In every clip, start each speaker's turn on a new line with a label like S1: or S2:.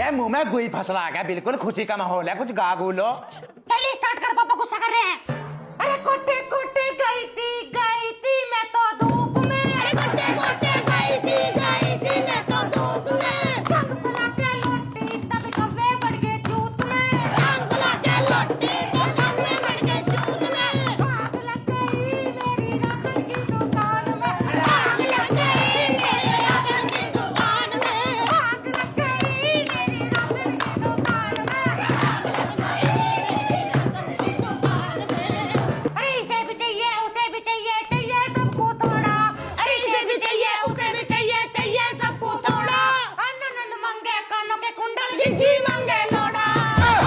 S1: है मुंह में गुई फसला आ गया, बिल्कुल खुशी का माहौल है, कुछ गा गुलो।
S2: चलिए स्टार्ट कर, पापा गुस्सा कर रहे हैं। अरे कोटे कोटे गई थी मैं तो धूप में। अरे कोटे कोटे गई थी मैं तो धूप में। रंग बुला के लौटी तब कव्वे बढ़ गए चूत में। रंग बुला के लौटी तब कव्वे बढ़ गए चूत में। आग लग गई मेरी राशन की दुकान में। आग लग गई मेरी राशन की दुकान में। आग लग गई मेरी राशन की दुकान में। आग लग गई मेरी राशन की दुकान में। अरे इसे भी चाहिए उसे भी चाहिए, चाहिए सबको थोड़ा। अरे इसे भी चाहिए उसे भी चाहिए, चाहिए सबको थोड़ा। आनंद मांगे कानों के कुंडल, जिंजी मांगे लोड़ा।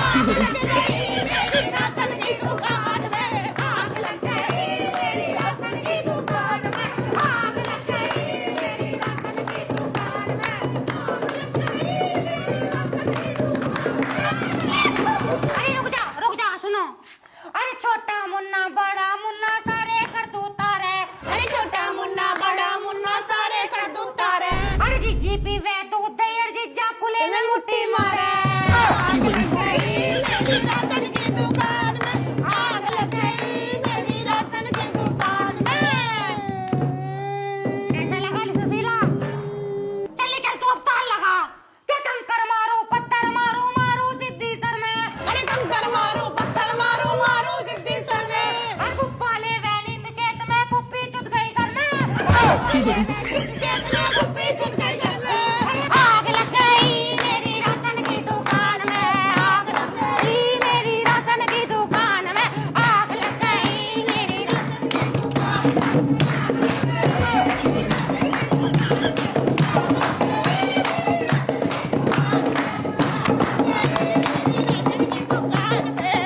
S2: आग लग गई मेरी राशन की दुकान में। आग लग गई मेरी राशन की दुकान में। आग लग गई मेरी राशन की दुकान में। आग लग गई मेरी राशन की दुकान में। अरे रुक जा सुनो। अरे छोटा मुन्ना बड़ा मुन्ना सारे करतूता रे। अरे छोटा मुन्ना बड़ा मुन्ना सारे करतूता रे। अरे जीजी पीवे दूध दे, जीजा खुले में मुट्ठी मारे। आग लग गई मेरी राशन की दुकान में। आग लग गई मेरी राशन की दुकान में। कैसा लगा सुशीला? चल तू अब ताल लगा के कंकर मारो पत्थर मारो मारो सिद्धि सर में। अरे कंकर मारो पत्थर मारो मारो सिद्धि सर में। अरे गुब्बाले वैलिंद खेत में पुप्पी चुद गई करने। खेत में पुप्पी चुद गई करने। आग लग गई मेरी राशन की दुकान में। आग लग गई मेरी राशन की दुकान में। आग लग गई मेरी राशन की दुकान में।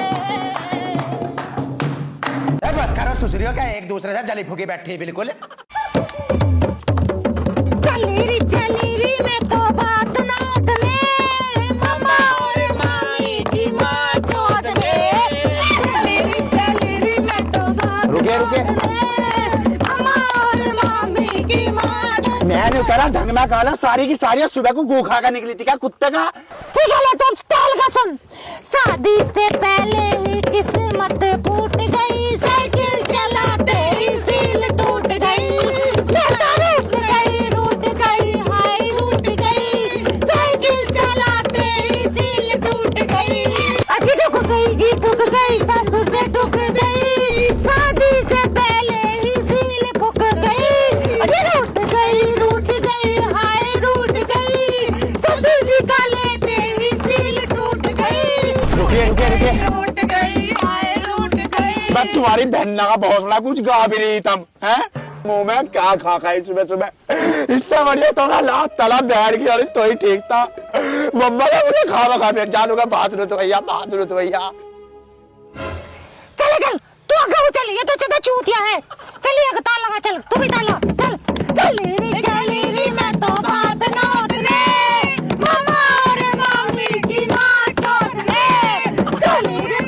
S1: बस करो सुसरियों क्या एक दूसरे से जली फूकी बैठी बिल्कुल।
S2: चली मैं तो बात नाथ ने। मामा और मामी की माँ चोद ने। चली मैं तो बात
S1: रुके
S2: मामा और मामी की माँ।
S1: मैंने करा ढंग में काला सारी की सारी सुबह को गू खा कर निकली थी क्या कुत्ते का।
S2: ठीक है तो ताल का सुन। शादी से पहले ही किस्मत फूट गई, साइकिल चलाते ही सील टूट गई। मैं तो रूठ गई हाय रूठ गई। साइकिल चलाते ही सील टूट गई। अजी ठुक गई जी ठुक गई, ससुर से ठुक गई। शादी से पहले ही सील फूक गई। अजी रूठ गई हाय रूठ गई। ससुर जी का लेते ही सील टूट गई।
S1: रुके
S2: रूठ गई हाय रूठ गई।
S1: मैं तुम्हारी बहन का भौसला कुछ गा भी नहीं तुम हैं। मुंह में क्या खा खाई सुबह सुबह। इससे बढ़िया तो ना लात तला बैठ गया तो ही ठीक था। मम्मा का मुझे खावा खा जानूंगा बाथरूम तो भैया
S2: चल तू आगे चल, ये तो चदा चूतिया है। चलिए आगे ताल लगा, चल तू भी ताल लगा। चली री मैं तो बात नाथ ने। मामा और मामी की माँ चोद ने। चली री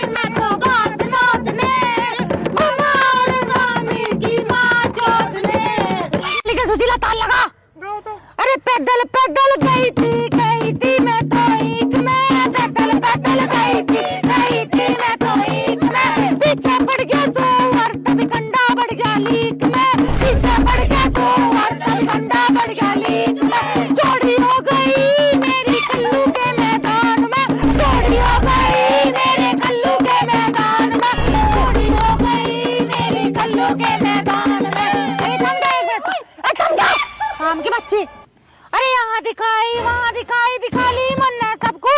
S2: मैं तो बात नाथ ने। मामा और मामी की माँ चोद ने। लेकिन सुशीला ताल लगा। अरे पैदल गई थी मैं तो ईख में। पैदल गई थी मैं तो ईख में। पीछे पड़ गया सोवर तभी कंडा बढ़ गया लीक में। पीछे पड़ गया सोवर तभी कंडा बढ़ गया लीक में। चोरी हो गई मेरी कल्लू के मैदान में। चोरी हो गई मेरे कल्लू के मैदान में। चोरी हो गई मेरी कल्लू के मैदान में। थम जा आम की बच्ची। अरे यहाँ दिखाई वहाँ दिखा ली मन ने सबको।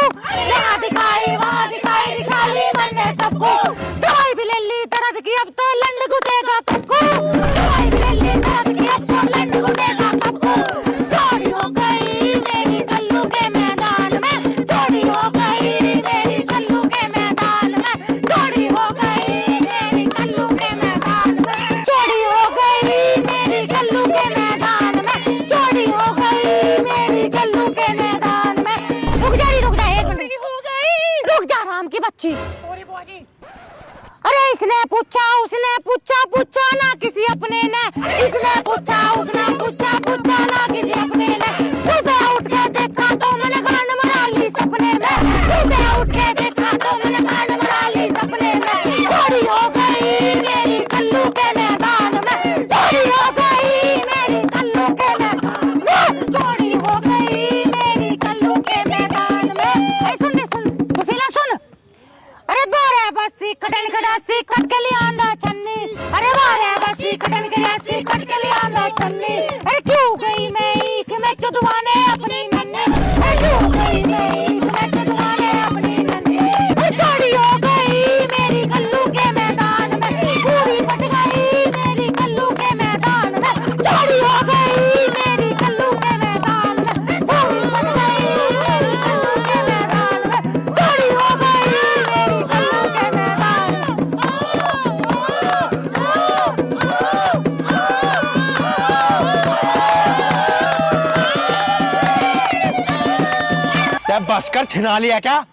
S2: यहाँ दिखाई वहाँ दिखा ली मन ने सबको। दवाई भी ले ली दर्द की अब तो लंड घुटेगा सबको। दवाई भी ले ली दर्द की अब तो लंड घुटेगा सबको। चोरी हो गई मेरी कल्लू के मैदान में। चोरी हो गई मेरी कल्लू के मैदान में। चोरी हो गई मेरी कल्लू के मैदान में। चोरी हो गई मेरी कल्लू के मैदान में। चोरी हो गई मेरी कल्लू के मैदान में। रुक जा एक मिनट। रुक जा राम की बच्ची। अरे इसने पूछा ना किसी अपने ने। इसने पूछा उसने पूछा ना किसी अपने ने। सुबह उठ के देखा तो मैंने कान मरा
S3: बस कर, छिना लिया क्या?